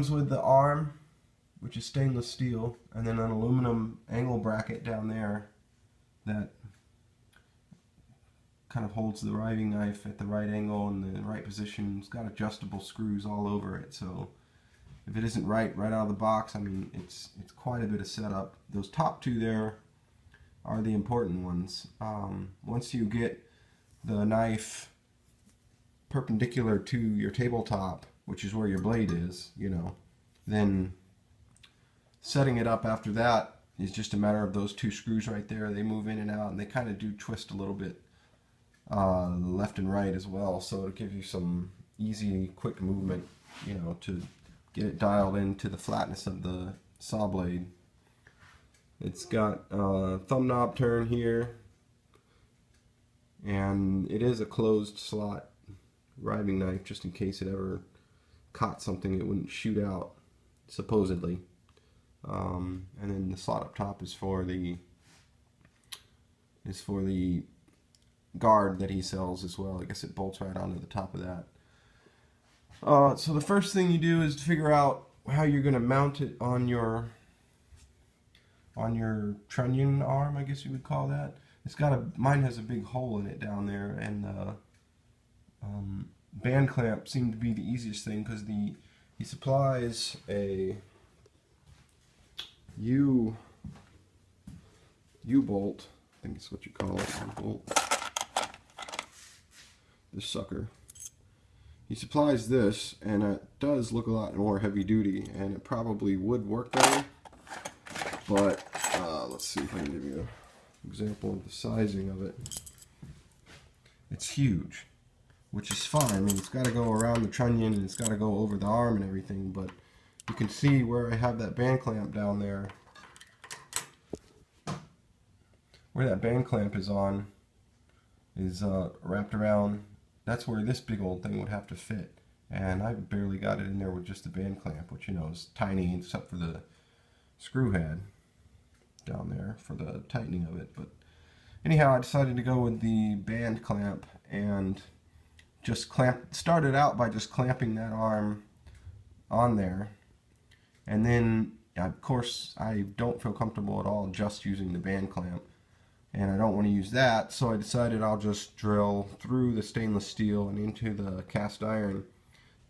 comes with the arm, which is stainless steel, and then an aluminum angle bracket down there that kind of holds the riving knife at the right angle and the right position. It's got adjustable screws all over it, so if it isn't right out of the box, I mean, it's quite a bit of setup. Those top two there are the important ones. Once you get the knife perpendicular to your tabletop, which is where your blade is, you know, then setting it up after that is just a matter of those two screws right there. They move in and out, and they kind of do twist a little bit left and right as well, so it'll give you some easy, quick movement, you know, to get it dialed into the flatness of the saw blade. It's got a thumb knob turn here, and it is a closed slot riving knife, just in case it ever caught something it wouldn't shoot out, supposedly. And then the slot up top is for the guard that he sells as well. I guess it bolts right onto the top of that. So the first thing you do is to figure out how you're going to mount it on your trunnion arm, I guess you would call that. It's got mine has a big hole in it down there, and band clamp seemed to be the easiest thing, because he supplies a U-bolt, I think it's what you call it, bolt. This sucker. He supplies this, and it does look a lot more heavy duty, and it probably would work better, but let's see if I can give you an example of the sizing of it. It's huge, which is fine. I mean, it's got to go around the trunnion, and it's got to go over the arm and everything, but you can see where I have that band clamp down there. Where that band clamp is on is wrapped around. That's where this big old thing would have to fit, and I barely got it in there with just the band clamp, which, you know, is tiny except for the screw head down there for the tightening of it. But anyhow, I decided to go with the band clamp and just started out by just clamping that arm on there, and then of course I don't feel comfortable at all just using the band clamp, and I don't want to use that, so I decided I'll just drill through the stainless steel and into the cast iron.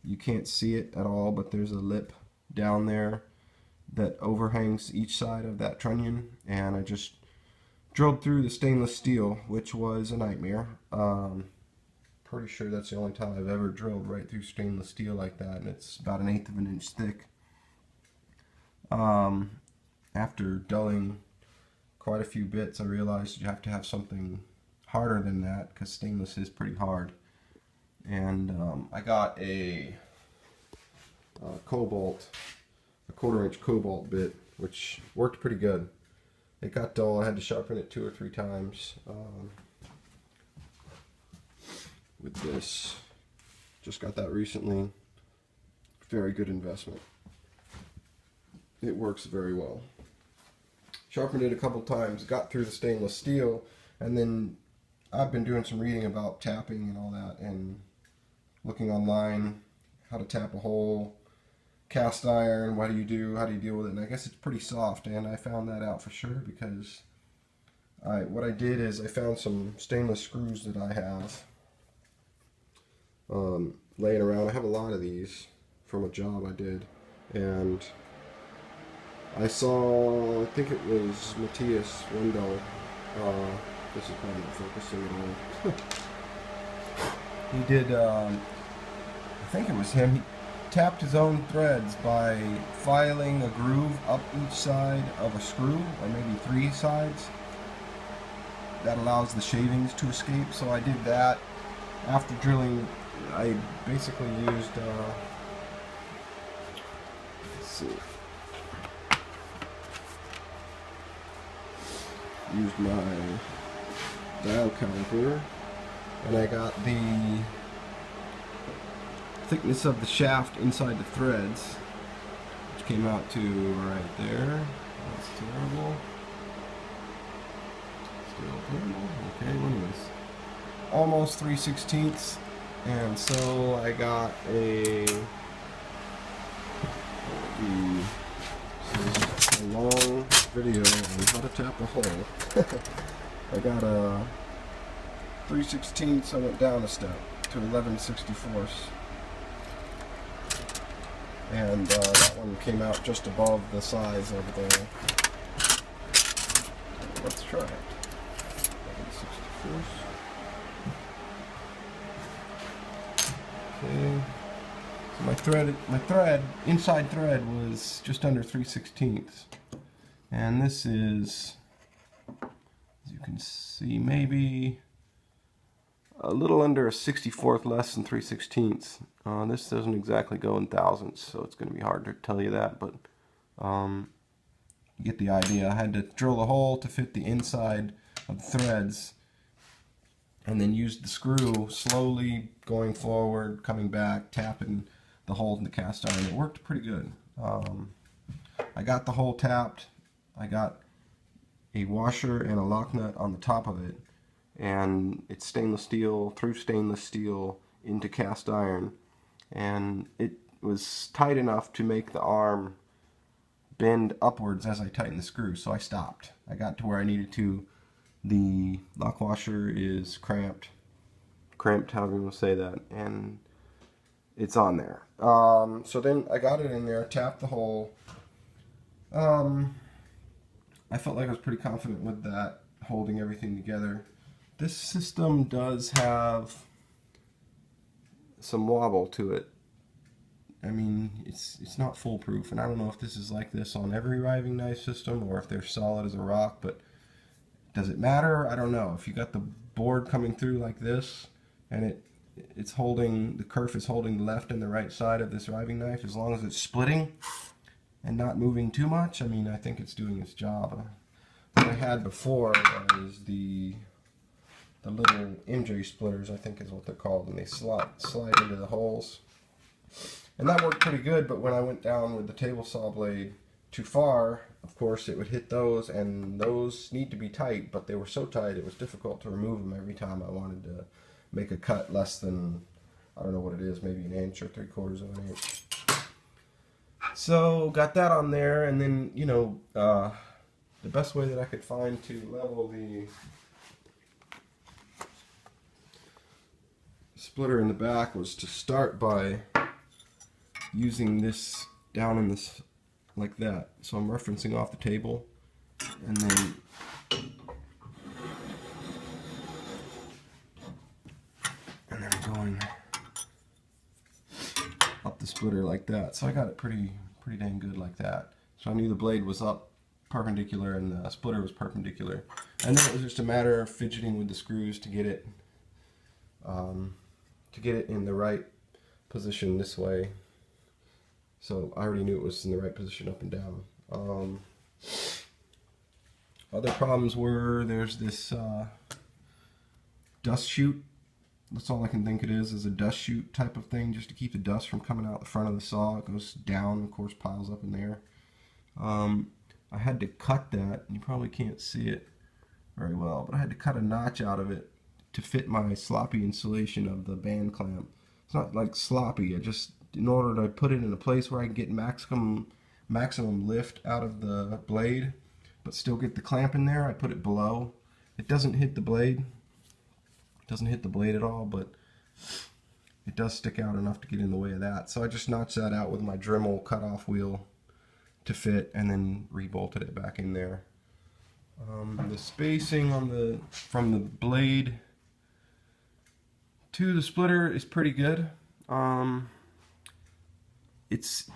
You can't see it at all, but there's a lip down there that overhangs each side of that trunnion, and I just drilled through the stainless steel, which was a nightmare. Pretty sure that's the only time I've ever drilled right through stainless steel like that, and it's about 1/8 of an inch thick. After dulling quite a few bits, I realized you have to have something harder than that, because stainless is pretty hard. And I got a cobalt, a 1/4 inch cobalt bit, which worked pretty good. It got dull. I had to sharpen it 2 or 3 times with this. Just got that recently. Very good investment. It works very well. Sharpened it a couple times, got through the stainless steel, and then I've been doing some reading about tapping and all that, and looking online how to tap a hole, cast iron, how do you deal with it, and I guess it's pretty soft, and I found that out for sure, because what I did is I found some stainless screws that I have laying around. I have a lot of these from a job I did, and I saw, I think it was Matthias Wendell, this is probably not focusing at all. He did, I think it was him, he tapped his own threads by filing a groove up each side of a screw, or maybe 3 sides. That allows the shavings to escape, so I did that. After drilling, I basically used, let's see, used my dial caliper, and I got the thickness of the shaft inside the threads, which came out to right there. That's terrible. Still terrible. Okay, anyways, almost 3/16, and so I got a This is a long video on how to tap a hole. I got a 3/16, I went down a step to 11/64. And that one came out just above the size of the, let's try it, 11/64. Okay, so my inside thread was just under 3/16, and this is, as you can see, maybe a little under a 64th less than 3/16. This doesn't exactly go in thousandths, so it's going to be hard to tell you that, but you get the idea. I had to drill a hole to fit the inside of the threads, and then use the screw slowly going forward, coming back, tapping the hole in the cast iron. It worked pretty good. I got the hole tapped. I got a washer and a lock nut on the top of it, and it's stainless steel, through stainless steel into cast iron, and it was tight enough to make the arm bend upwards as I tightened the screw, so I stopped. I got to where I needed to. The lock washer is cramped, however you want to say that, and it's on there. So then I got it in there, tapped the hole. I felt like I was pretty confident with that, holding everything together. This system does have some wobble to it. I mean, it's not foolproof, and I don't know if this is like this on every riving knife system or if they're solid as a rock, but does it matter? I don't know. If you got the board coming through like this, and it's holding, the kerf is holding the left and the right side of this riving knife, as long as it's splitting and not moving too much, I mean, I think it's doing its job. What I had before was the little MJ splitters, I think is what they're called, and they slide into the holes. And that worked pretty good, but when I went down with the table saw blade too far, of course it would hit those, and those need to be tight, but they were so tight it was difficult to remove them every time I wanted to make a cut less than, I don't know what it is, maybe an inch or 3/4 of an inch. So got that on there, and then, you know, the best way that I could find to level the splitter in the back was to start by using this down in this, like that. So I'm referencing off the table, and then I'm going up the splitter like that. So I got it pretty dang good like that. So I knew the blade was up perpendicular and the splitter was perpendicular, and then it was just a matter of fidgeting with the screws to get it in the right position this way. So I already knew it was in the right position up and down. Other problems were, there's this dust chute. That's all I can think it is a dust chute type of thing, just to keep the dust from coming out the front of the saw. It goes down, of course, piles up in there. I had to cut that, and you probably can't see it very well, but I had to cut a notch out of it to fit my sloppy insulation of the band clamp. It's not like sloppy, it just, in order to put it in a place where I can get maximum lift out of the blade, but still get the clamp in there, I put it below. It doesn't hit the blade. It doesn't hit the blade at all, but it does stick out enough to get in the way of that. So I just notched that out with my Dremel cutoff wheel to fit, and then rebolted it back in there. The spacing on from the blade to the splitter is pretty good. It's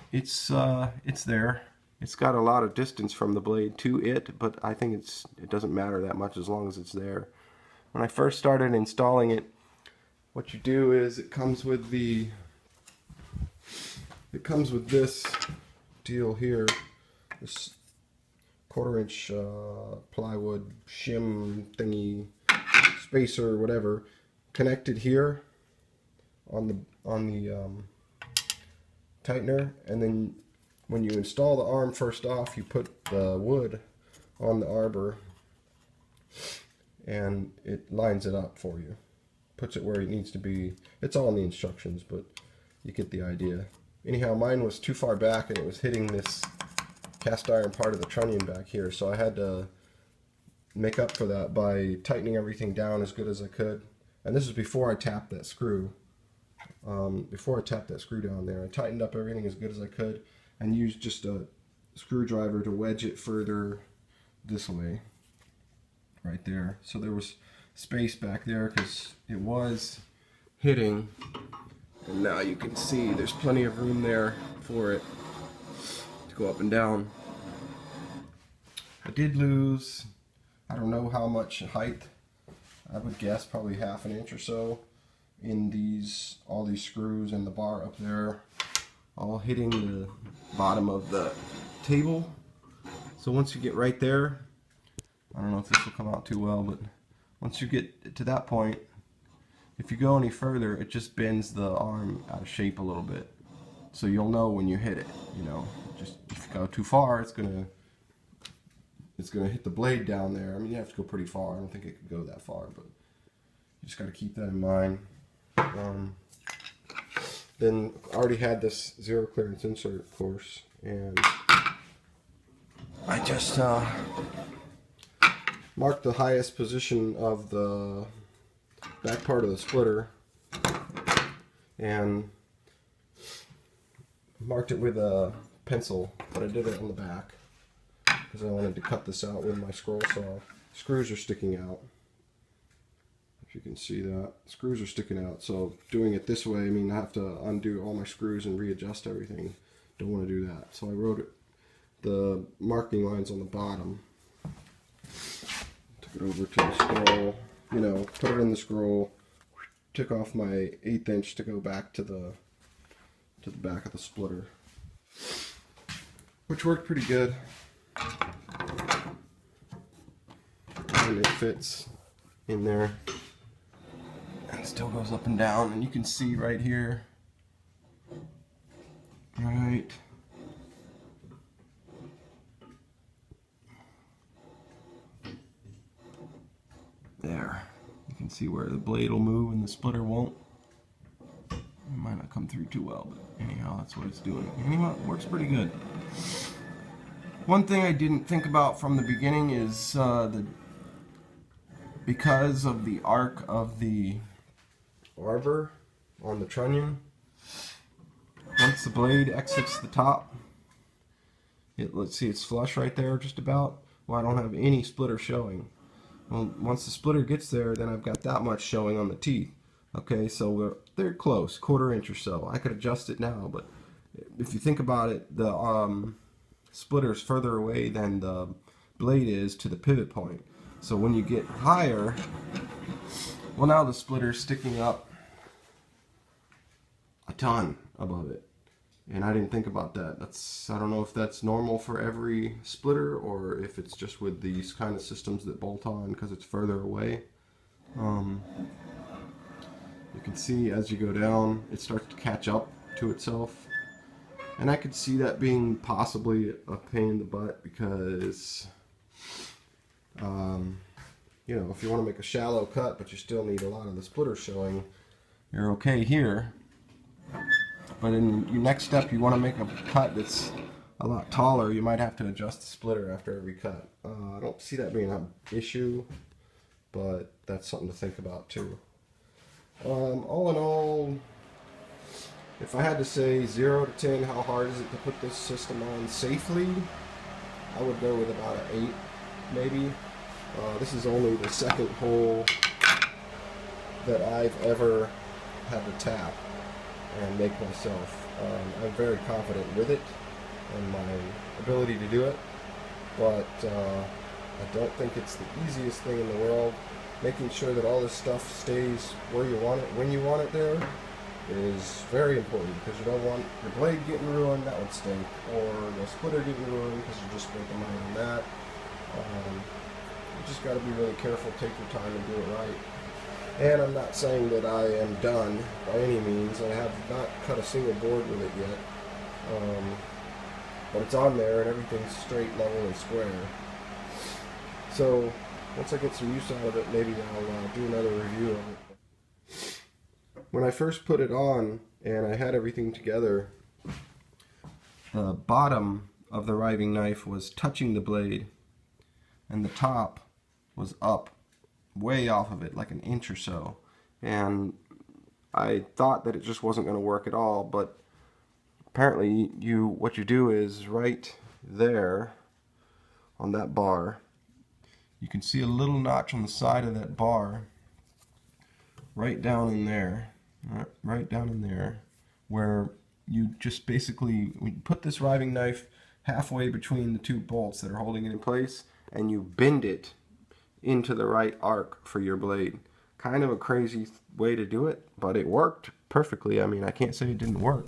there. It's got a lot of distance from the blade to it, but I think it doesn't matter that much as long as it's there. When I first started installing it, what you do is it comes with this deal here, this 1/4 inch plywood shim thingy, spacer, whatever, connected here on the tightener, and then when you install the arm first off, you put the wood on the arbor and it lines it up for you, puts it where it needs to be. It's all in the instructions, but you get the idea. anyhow, mine was too far back and it was hitting this cast iron part of the trunnion back here, so I had to make up for that by tightening everything down as good as I could. And this is before I tapped that screw. Before I tapped that screw down there, I tightened up everything as good as I could and used just a screwdriver to wedge it further this way, right there. So there was space back there because it was hitting, and now you can see there's plenty of room there for it to go up and down. I did lose, I don't know how much height, I would guess probably ½ inch or so in all these screws and the bar up there, all hitting the bottom of the table. So once you get right there, I don't know if this will come out too well, but once you get to that point, if you go any further, it just bends the arm out of shape a little bit. So you'll know when you hit it, you know. Just if you go too far, it's gonna hit the blade down there. I mean, you have to go pretty far. I don't think it could go that far, but you just got to keep that in mind. Then I already had this zero clearance insert, of course, and I just marked the highest position of the back part of the splitter and marked it with a pencil, but I did it on the back because I wanted to cut this out with my scroll saw. Screws are sticking out. If you can see that, screws are sticking out. So doing it this way, I mean, I have to undo all my screws and readjust everything. Don't want to do that. So I wrote the marking lines on the bottom. Took it over to the scroll, you know, put it in the scroll. Took off my 1/8 inch to go back to the back of the splitter, which worked pretty good. And it fits in there. And it still goes up and down, and you can see right here, right there, you can see where the blade will move and the splitter won't. It might not come through too well, but anyhow, that's what it's doing. Anyhow, it works pretty good. One thing I didn't think about from the beginning is because of the arc of the arbor on the trunnion, once the blade exits the top, let's see, it's flush right there just about. Well, I don't have any splitter showing. Well, once the splitter gets there, then I've got that much showing on the teeth. Okay, so they're close, 1/4 inch or so. I could adjust it now, but if you think about it, the splitter is further away than the blade is to the pivot point. So when you get higher, well, now the splitter's sticking up a ton above it. And I didn't think about that. I don't know if that's normal for every splitter or if it's just with these kind of systems that bolt on because it's further away. You can see as you go down, it starts to catch up to itself. And I could see that being possibly a pain in the butt because you know, if you want to make a shallow cut but you still need a lot of the splitter showing, you're okay here. But in your next step, you want to make a cut that's a lot taller, you might have to adjust the splitter after every cut. I don't see that being an issue, but that's something to think about too. All in all, if I had to say 0 to 10, how hard is it to put this system on safely, I would go with about an 8, maybe. This is only the second hole that I've ever had to tap and make myself. I'm very confident with it and my ability to do it, but I don't think it's the easiest thing in the world. Making sure that all this stuff stays where you want it, when you want it there, is very important, because you don't want your blade getting ruined, that would stink, or the splitter getting ruined because you just spent the money on that. You just got to be really careful, take your time and do it right. And I'm not saying that I am done by any means. I have not cut a single board with it yet. But it's on there and everything's straight, level, and square. So once I get some use out of it, maybe I'll do another review of it. When I first put it on and I had everything together, the bottom of the riving knife was touching the blade, and the top was up way off of it, like an inch or so. And I thought that it just wasn't going to work at all, but apparently what you do is right there on that bar, you can see a little notch on the side of that bar, right down in there, where you just basically put this riving knife halfway between the two bolts that are holding it in place, and you bend it into the right arc for your blade. Kind of a crazy way to do it, but it worked perfectly. I mean, I can't say it didn't work.